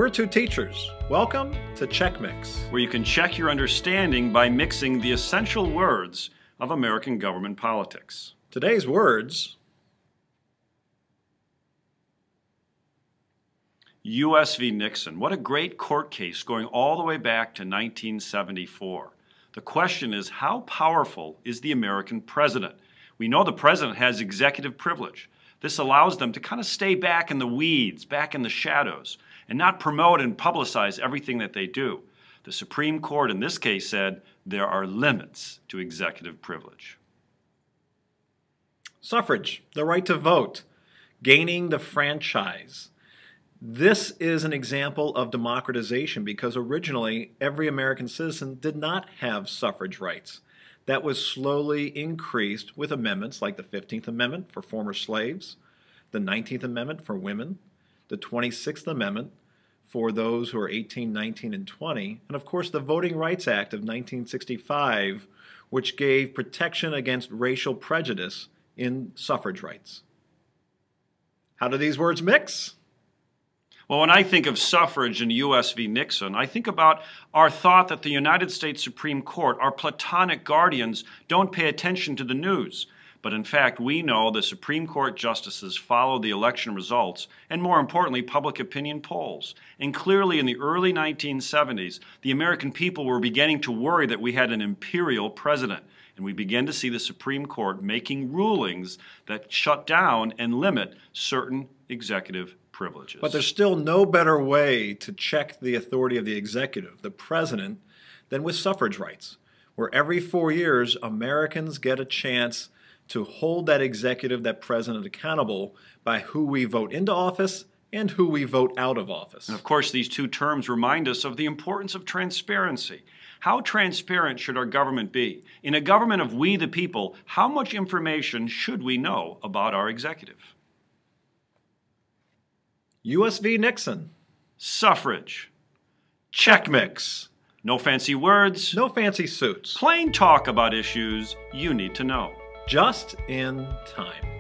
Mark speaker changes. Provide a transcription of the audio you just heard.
Speaker 1: We're two teachers. Welcome to Check Mix,
Speaker 2: where you can check your understanding by mixing the essential words of American government politics.
Speaker 1: Today's words:
Speaker 2: U.S. v. Nixon. What a great court case going all the way back to 1974. The question is, how powerful is the American president? We know the president has executive privilege. This allows them to kind of stay back in the weeds, back in the shadows, and not promote and publicize everything that they do. The Supreme Court in this case said there are limits to executive privilege.
Speaker 1: Suffrage, the right to vote, gaining the franchise. This is an example of democratization because originally every American citizen did not have suffrage rights. That was slowly increased with amendments like the 15th Amendment for former slaves, the 19th Amendment for women, the 26th Amendment for those who are 18, 19, and 20, and of course the Voting Rights Act of 1965, which gave protection against racial prejudice in suffrage rights. How do these words mix?
Speaker 2: Well, when I think of suffrage and U.S. v. Nixon, I think about our thought that the United States Supreme Court, our platonic guardians, don't pay attention to the news. But in fact, we know the Supreme Court justices follow the election results and, more importantly, public opinion polls. And clearly in the early 1970s, the American people were beginning to worry that we had an imperial president. And we began to see the Supreme Court making rulings that shut down and limit certain executive privileges.
Speaker 1: But there's still no better way to check the authority of the executive, the president, than with suffrage rights, where every 4 years Americans get a chance to hold that executive, that president, accountable by who we vote into office and who we vote out of office.
Speaker 2: And of course, these two terms remind us of the importance of transparency. How transparent should our government be? In a government of we the people, how much information should we know about our executive?
Speaker 1: U.S. v. Nixon.
Speaker 2: Suffrage. Check mix. No fancy words.
Speaker 1: No fancy suits.
Speaker 2: Plain talk about issues you need to know.
Speaker 1: Just in time.